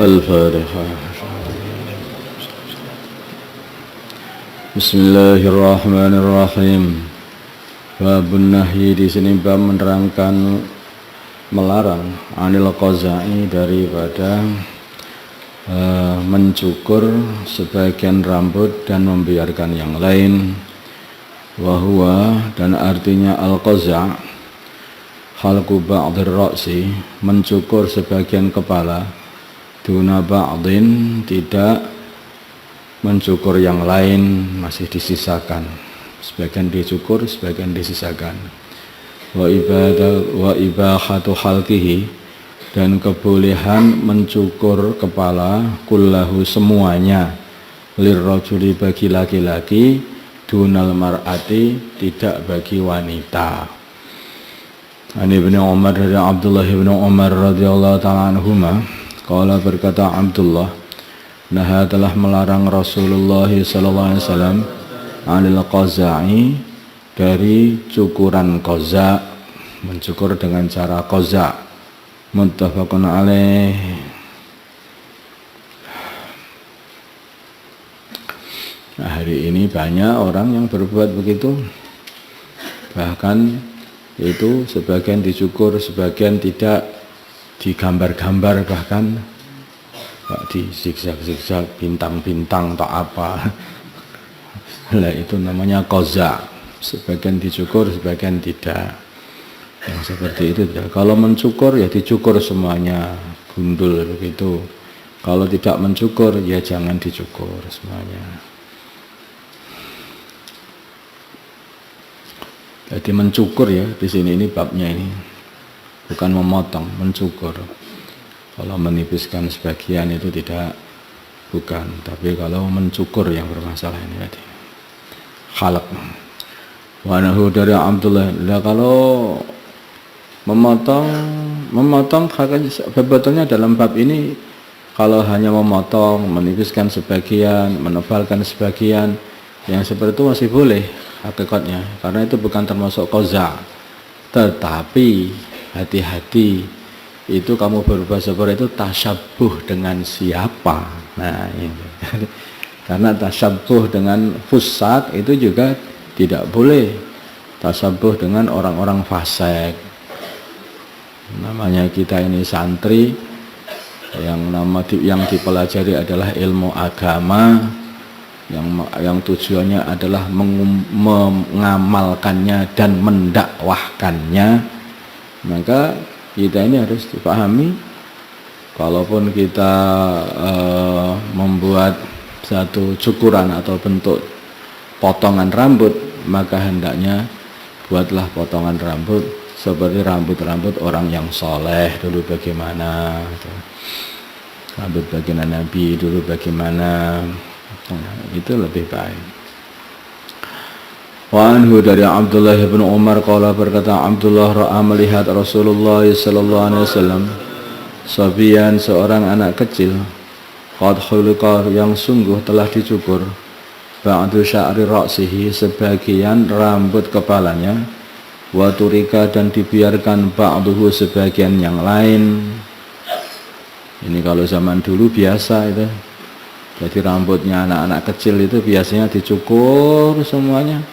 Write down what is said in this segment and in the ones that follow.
Al-Fatihah. Bismillahirrahmanirrahim. Babun nahyi di sini bab menerangkan melarang anil qaza'i daripada mencukur sebagian rambut dan membiarkan yang lain. Wahwa dan artinya al-qaza' halqu ba'dhir ra'si, mencukur sebagian kepala, duna ba'dhin, tidak mencukur yang lain, masih disisakan, sebagian dicukur, sebagian disisakan. Wa ibahatu halqihi, dan kebolehan mencukur kepala, kullahu semuanya, lirrajuli bagi laki-laki, dunal mar'ati tidak bagi wanita. Ani Ibnu Umar, dari Abdullah bin Umar radhiyallahu ta'ala anhuma, qala berkata Abdullah, nah telah melarang Rasulullah sallallahu alaihi wasallam anil qaza'i, dari cukuran qaza', mencukur dengan cara qaza'. Muttafaqun alaih. Nah, hari ini banyak orang yang berbuat begitu, bahkan itu sebagian dicukur, sebagian tidak, digambar-gambar, bahkan di zigzag-zigzag, bintang-bintang tak apa. Lah itu namanya qaza', sebagian dicukur, sebagian tidak. Yang seperti itu tidak. Kalau mencukur ya dicukur semuanya, gundul begitu. Kalau tidak mencukur ya jangan dicukur semuanya. Jadi mencukur ya di sini, ini babnya ini bukan memotong, mencukur. Kalau menipiskan sebagian itu tidak, bukan. Tapi kalau mencukur yang bermasalah ini tadi. Khalaq. Wa nahu dari Abdullah. Lah kalau memotong sebetulnya dalam bab ini kalau hanya memotong, menipiskan sebagian, menebalkan sebagian, yang seperti itu masih boleh hakikatnya, karena itu bukan termasuk qaza'. Tetapi hati-hati, itu kamu berubah seperti itu tasyabuh dengan siapa? Nah ini karena tasyabuh dengan fusaq itu juga tidak boleh, tasyabuh dengan orang-orang fasik. Namanya kita ini santri yang dipelajari adalah ilmu agama, yang tujuannya adalah mengamalkannya dan mendakwahkannya. Maka kita ini harus dipahami, kalaupun kita membuat satu cukuran atau bentuk potongan rambut, maka hendaknya buatlah potongan rambut seperti rambut-rambut orang yang soleh dulu bagaimana, rambut baginda Nabi dulu bagaimana, itu lebih baik. Wa anhu dari Abdullah bin Umar qala berkata Abdullah, ra'a melihat Rasulullah sallallahu alaihi wasallam sabiyan, seorang anak kecil, qad khuliqa, yang sungguh telah dicukur, ba'du sya'ri ra'sihi, sebagian rambut kepalanya, wa turika, dan dibiarkan ba'duhu, sebagian yang lain. Ini kalau zaman dulu biasa itu. Jadi rambutnya anak-anak kecil itu biasanya dicukur semuanya.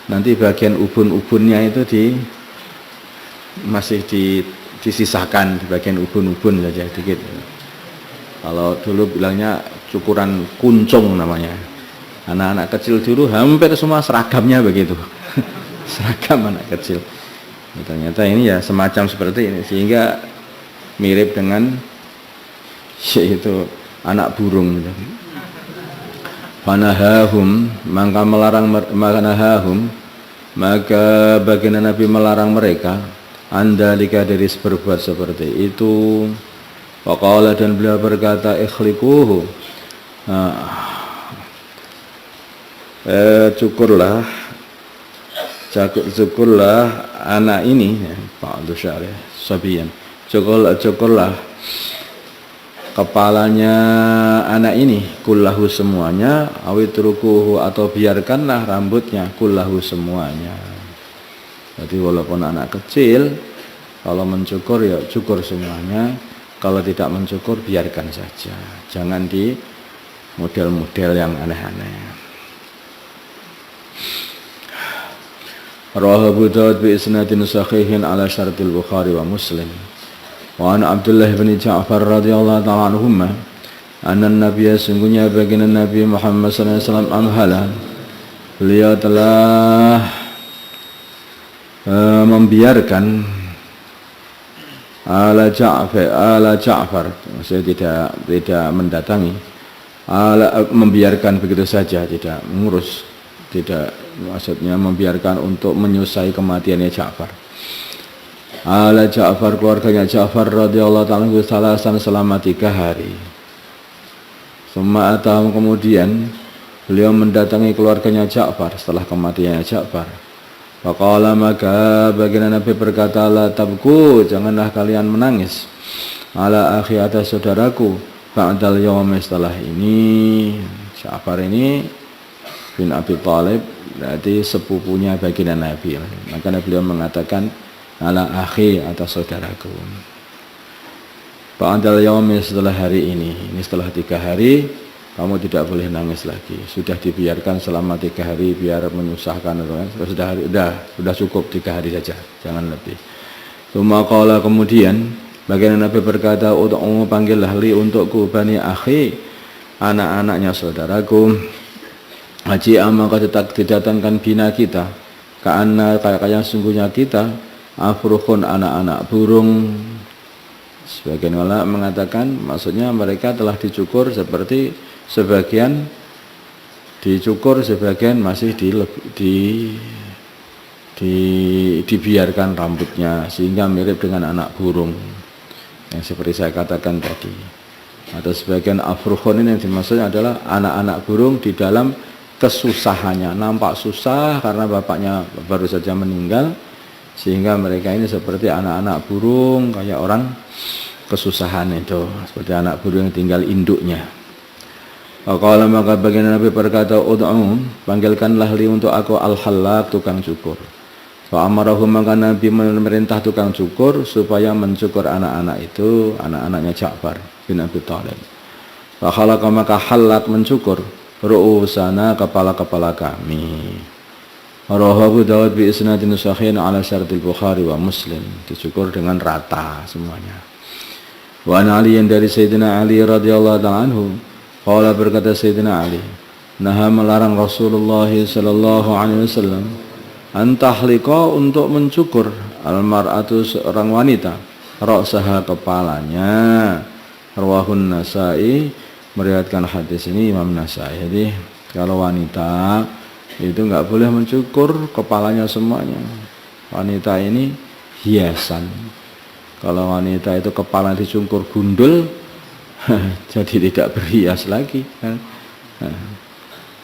Nanti bagian ubun-ubunnya itu masih disisakan di bagian ubun-ubun saja dikit. Kalau dulu bilangnya cukuran kuncung namanya. Anak-anak kecil dulu hampir semua seragamnya begitu. Seragam anak kecil. Ternyata ini ya semacam seperti ini, sehingga mirip dengan yaitu anak burung gitu. Fanahahum, maka melarang, maka baginda Nabi melarang mereka, andalika, dari berbuat seperti itu. Waqala, dan beliau berkata, ikhlikuhu, cukurlah anak ini, ba'du sya'ri sabiyan, cukurlah kepalanya anak ini, kullahu semuanya, awitrukuhu, atau biarkanlah rambutnya, kullahu semuanya. Jadi walaupun anak kecil, kalau mencukur ya cukur semuanya, Kalau tidak mencukur biarkan saja, jangan di model-model yang aneh-aneh. Rawahu Abu Dawud bi isnadin sahihin ala syartil Bukhari wa Muslim. Wa an Abdullah bin Ja'far radhiyallahu ta'ala anhuma anna Nabiya sungguhnya baginda Nabi Muhammad sallallahu alaihi wasallam amhala, beliau telah membiarkan ala Ja'far, maksudnya tidak mendatangi, membiarkan begitu saja, tidak mengurus, tidak, maksudnya membiarkan untuk menyusai kematiannya Ja'far. Ala Ja'far, keluarganya Ja'far radhiyallahu ta'ala salasan, selama 3 hari. Summa kemudian beliau mendatangi keluarganya Ja'far setelah kematiannya Ja'far. Faqala, maka baginda Nabi berkata, la tabku, janganlah kalian menangis, ala akhi, atas saudaraku, ba'dal yawm, setelah ini. Ja'far ini bin Abi Thalib, berarti sepupunya baginda Nabi. Maka beliau mengatakan ala akhi, atas saudaraku. Ba'dal yawm, setelah hari ini setelah 3 hari kamu tidak boleh nangis lagi. Sudah dibiarkan selama 3 hari biar menyusahkan. Sudah cukup 3 hari saja, jangan lebih. Tsumma qala, kemudian baginda Nabi berkata, ud'u, panggillah li untukku bani akhi, anak-anaknya saudaraku. Haji maka didatangkan bina kita, kayak sungguhnya kita, afrukhun, anak-anak burung. Sebagian ulama mengatakan maksudnya mereka telah dicukur, seperti sebagian dicukur, sebagian masih dibiarkan rambutnya sehingga mirip dengan anak burung yang seperti saya katakan tadi. Atau sebagian afrukhun ini yang dimaksudnya adalah anak-anak burung di dalam kesusahannya, nampak susah karena bapaknya baru saja meninggal, sehingga mereka ini seperti anak-anak burung, kayak orang kesusahan itu, seperti anak burung yang tinggal induknya. Kalau maka baginda Nabi berkata, ud'u, panggilkanlah li untuk aku al-hallaq, tukang cukur. Fa amarahu, maka Nabi memerintah tukang cukur supaya mencukur anak-anak itu, anak-anaknya Ja'far bin Abi Thalib. Fa khalaqa, maka hallaq, mencukur ru'usana, kepala-kepala kami. Rawahu Abu Dawud bi isnadin sahihin ala syartil Bukhari wa Muslim, dicukur dengan rata semuanya. Wa an Ali, yang dari Sayyidina Ali radhiyallahu ta'ala anhu, qala, berkata Sayyidina Ali, naha, melarang Rasulullah sallallahu alaihi wasallam, antahliqa, untuk mencukur, almar'atu, seorang wanita, ra'saha, kepalanya. Rawahun Nasa'i, meriwayatkan hadis ini Imam Nasa'i. Jadi kalau wanita itu enggak boleh mencukur kepalanya semuanya. Wanita ini hiasan. Kalau wanita itu kepala dicukur gundul, jadi tidak berhias lagi.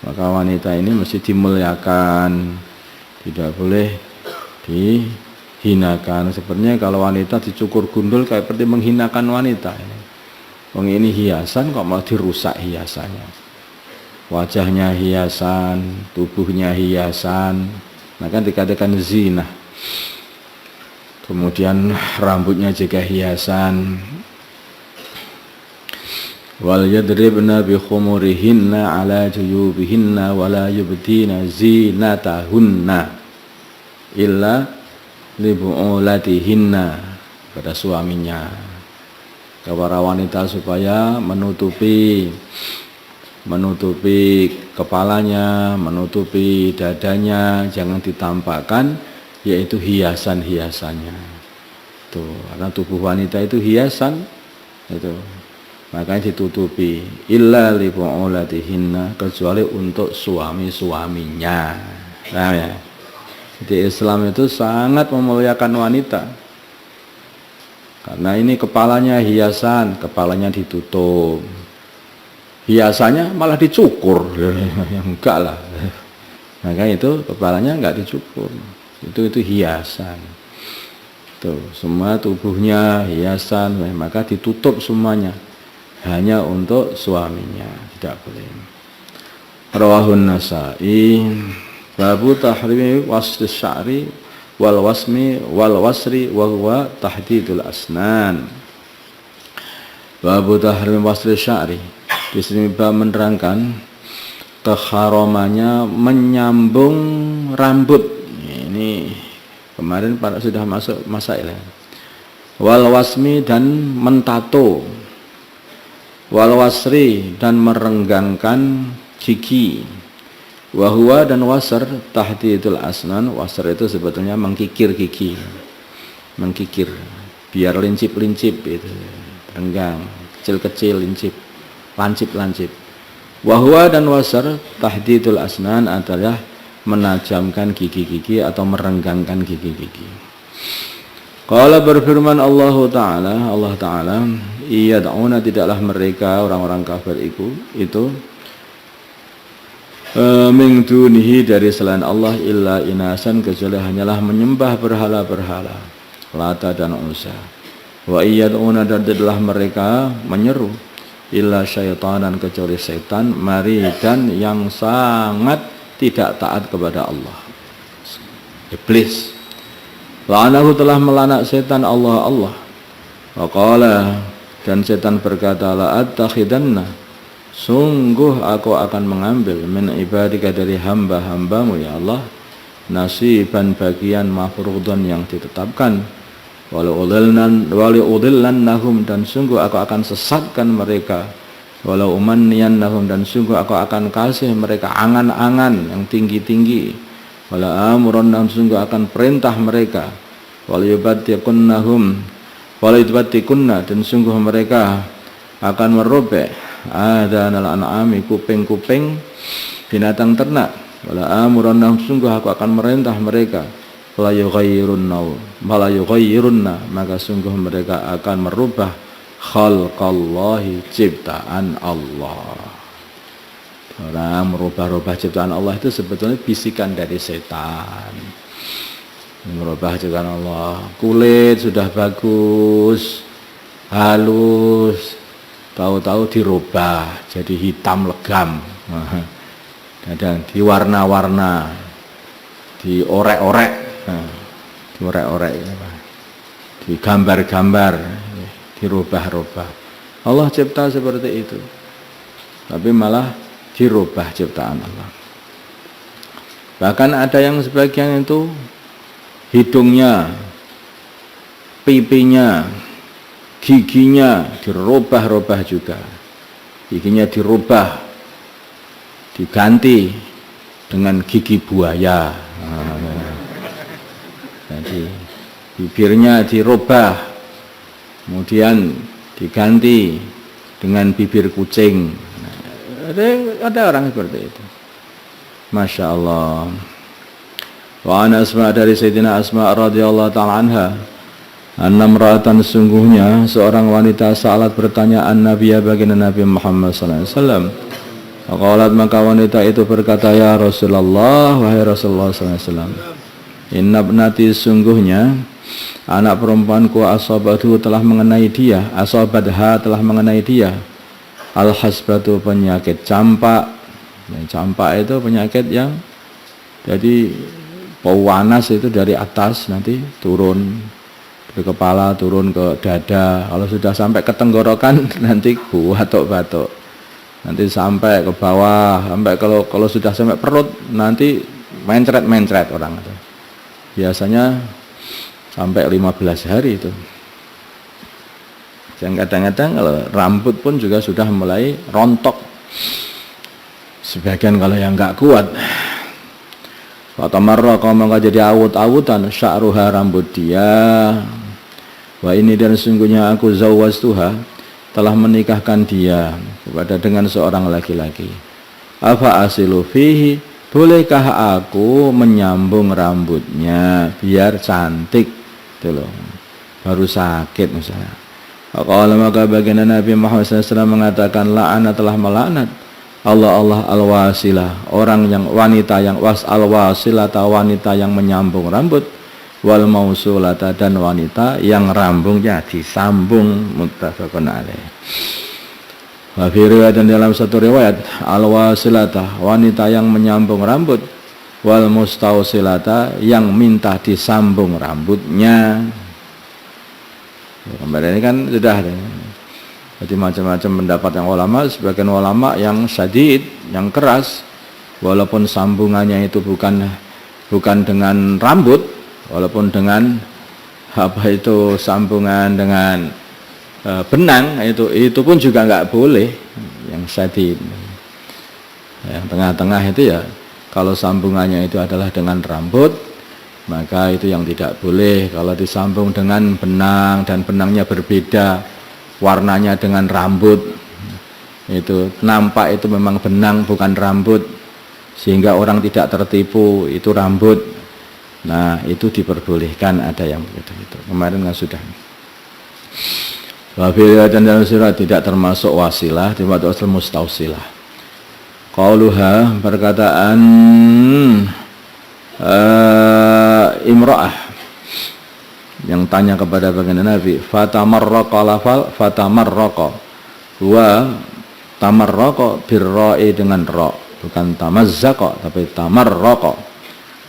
Maka wanita ini mesti dimuliakan, tidak boleh dihinakan. Sebenarnya kalau wanita dicukur gundul kayak seperti menghinakan wanita. Wong ini hiasan kok malah dirusak hiasannya. Wajahnya hiasan, tubuhnya hiasan, maka dikatakan zina. Kemudian rambutnya juga hiasan. Wal yadribna bi khumurihinna ala juyubihinna wa la yubdina zinatahunna illa li bu'ulatihinna, pada suaminya, kepada wanita, supaya menutupi kepalanya, menutupi dadanya, jangan ditampakkan, yaitu hiasan-hiasannya. Tuh, karena tubuh wanita itu hiasan, itu makanya ditutupi. Illa li bu'ulatihinna, kecuali untuk suami-suaminya. Nah, ya. Jadi Islam itu sangat memuliakan wanita. Karena ini kepalanya hiasan, kepalanya ditutup. Hiasannya malah dicukur. Enggak lah. Maka itu kepalanya enggak dicukur. Itu hiasan. Tuh, semua tubuhnya hiasan, maka ditutup semuanya. Hanya untuk suaminya, tidak boleh. Rawahun Nasa'i, babu tahrimi wasli sya'ri wal wasri wa huwa tahdidul asnan. Babu tahrim wasli sya'ri. Di sini bab menerangkan keharamannya menyambung rambut. Ini kemarin sudah masuk masail. Wal wasmi dan mentato. Wal wasri dan merenggangkan gigi. Wahwa dan wasar tahdidul asnan. Wasar itu sebetulnya mengkikir gigi, mengkikir biar lincip-lincip itu, renggang, kecil-kecil, lincip, lancip-lancip. Wahwa dan wasar tahdidul asnan adalah menajamkan gigi-gigi atau merenggangkan gigi-gigi. Qala berfirman Allah Ta'ala, iyad'una tidaklah mereka orang-orang kafir itu min dunihi dari selain Allah illa inasan kecuali hanyalah menyembah berhala-berhala Lata dan Uzza. Wa iyad'una dan tidaklah mereka menyeru illa syaitanan kecuali setan maridan yang sangat tidak taat kepada Allah, iblis. La'anahu telah melaknat setan Allah. Wa qala dan setan berkata la attakhidanna sungguh aku akan mengambil min ibadika dari hamba-hambamu ya Allah nasiban bagian mafruḍan yang ditetapkan walau udillannahum dan sungguh aku akan sesatkan mereka walau umanniyannahum dan sungguh aku akan kasih mereka angan-angan yang tinggi-tinggi wala amrun sungguh akan perintah mereka wala yubattikunna dan sungguh mereka akan merobek adanal an'ami kuping-kuping binatang ternak wala amrun sungguh aku akan merintah mereka la yughayyirunna maka sungguh mereka akan merubah khalqallahi ciptaan Allah. Orang merubah-rubah ciptaan Allah itu sebetulnya bisikan dari setan. Merubah ciptaan Allah, kulit sudah bagus, halus, tahu-tahu dirubah jadi hitam legam, kadang diwarna-warna, diorek-orek, digambar-gambar, dirubah-rubah. Allah cipta seperti itu, tapi malah dirubah ciptaan Allah. Bahkan ada yang sebagian itu hidungnya, pipinya, giginya dirubah-rubah juga. Giginya dirubah, diganti dengan gigi buaya. Jadi bibirnya dirubah, kemudian diganti dengan bibir kucing. Ada orang seperti itu. Masya Allah. Wa an Asma dari Sayyidina Asma radhiyallahu ta'ala anha anna imra'atan sungguhnya seorang wanita salat bertanya an Nabiya baginda Nabi Muhammad sallallahu alaihi wasallam. Faqalat maka wanita itu berkata ya Rasulullah wahai Rasulullah sallallahu alaihi wasallam inna ibnati sungguhnya anak perempuanku asabatu telah mengenai dia asabadha telah mengenai dia al-hasbatu penyakit campak. Campak itu penyakit yang jadi pewanas itu dari atas nanti turun ke kepala, turun ke dada. Kalau sudah sampai ke tenggorokan nanti batuk-batuk. Nanti sampai ke bawah, sampai kalau sudah sampai perut nanti mencret-mencret orang itu. Biasanya sampai 15 hari itu. Dan kadang-kadang kalau rambut pun juga sudah mulai rontok. Sebagian kalau yang enggak kuat. Fatamarra kau maka jadi awut-awutan sya'ruha rambut dia. Wa ini dan sungguhnya aku zawwaztuha telah menikahkan dia kepada dengan seorang laki-laki. Afa asilu fihi bolehkah aku menyambung rambutnya biar cantik itu loh. Baru sakit misalnya. Qala maka baginda Nabi Muhammad SAW mengatakan la'ana telah melaknat Allah al-wasilah orang yang wanita yang al-wasilata wanita yang menyambung rambut wal mausulata dan wanita yang rambungnya disambung muttafaqun alaih. Wa fi riwayat dan dalam satu riwayat al-wasilata wanita yang menyambung rambut wal mustausilata yang minta disambung rambutnya. Kemarin ini kan sudah ada. Jadi macam-macam pendapat yang ulama. Sebagian ulama yang syadid, yang keras, walaupun sambungannya itu bukan dengan rambut, walaupun dengan sambungan dengan benang, itu pun juga nggak boleh. Yang syadid, yang tengah-tengah itu ya, kalau sambungannya itu adalah dengan rambut, maka itu yang tidak boleh. Kalau disambung dengan benang dan benangnya berbeda warnanya dengan rambut, itu nampak itu memang benang bukan rambut, sehingga orang tidak tertipu itu rambut. Nah, itu diperbolehkan, ada yang begitu. Kemarin kan sudah. Wafil dan surat tidak termasuk wasilah, tidak termasuk mustausilah. Qauluha, perkataan imra'ah yang tanya kepada baginda Nabi, fatamarraqa lafal fatamarraqa wa tamarraqa birra'i dengan ra, bukan tamazzaqa tapi tamarraqa.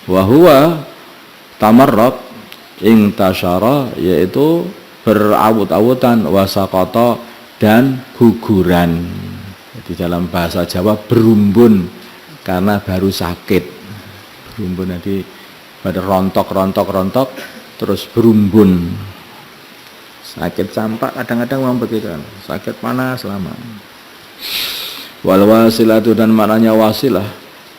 Wa huwa tamarraq intasyara, yaitu berawut-awutan, wasaqata dan guguran. Di dalam bahasa Jawa berumbun karena baru sakit. Berumbun jadi pada rontok terus berumbun. Sakit campak kadang-kadang memang begitu, sakit panas lama. Wal wasilatu, dan maknanya wasilah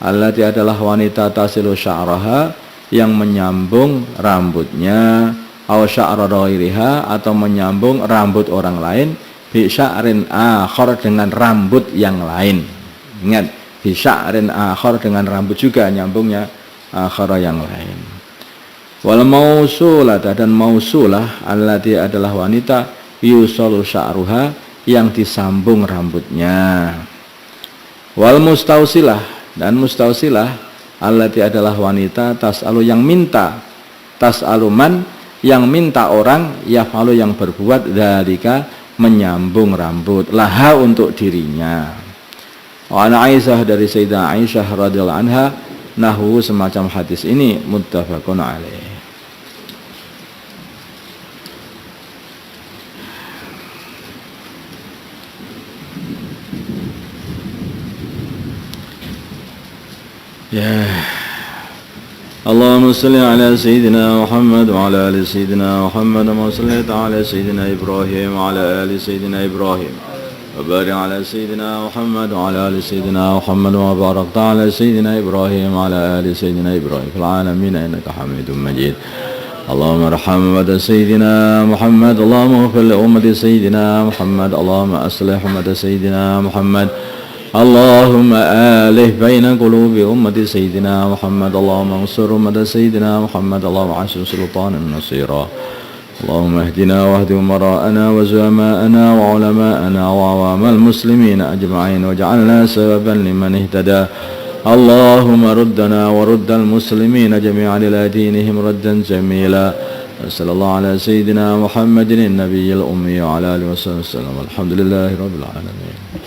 allati adalah wanita tasilu sya'raha, yang menyambung rambutnya, aw sya'ra ghairiha, atau menyambung rambut orang lain, bi sya'rin akhar, dengan rambut yang lain. Ingat, bi sya'rin akhar, dengan rambut juga nyambungnya akhar yang lain. Wal mausulah, dan mausulah allati adalah wanita yusalu sya'ruha, yang disambung rambutnya. Wal mustausilah, dan mustausilah allati adalah wanita tas'alu, yang minta, tas'alu man, yang minta orang, yaf'alu, yang berbuat, dzalika, menyambung rambut, laha, untuk dirinya. Wa ana Aisyah, dari Sayyidah Aisyah radhiyallahu anha, nahwu, semacam hadis ini, muttafaqun alaih. Ya, Allahumma salli ala Sayyidina Muhammad wa ala ali Sayyidina Muhammad, wa salli ala Sayyidina Ibrahim wa ala ali Sayyidina Ibrahim, wa barik ala Sayyidina Muhammad wa ala ali Sayyidina Muhammad, wa barik ala Sayyidina Ibrahim wa ala ali Sayyidina Ibrahim fil alamin innaka Hamidum Majid. Allahumma arham ummata Sayyidina Muhammad, Allahumma ighfir li ummati Sayyidina Muhammad, Allahumma aslih ummata Sayyidina Muhammad, Allahumma alih baina qulubi ummati Sayyidina Muhammad, Allahumma ansur ummata Sayyidina Muhammad, Allahumma ansur sultanan nasira, Allahumma ihdina wahdi umara'ana wa zu'ama'ana wa ulama'ana wa awamal muslimina ajma'in, waj'alna sababan liman ihtada. Allahumma ruddana wa ruddal muslimina jami'an ila dinihim raddan jamila. Sallallahu ala Sayyidina Muhammadin nabiyil ummi wa ala alihi wa sallam. Alhamdulillahi rabbil alamin.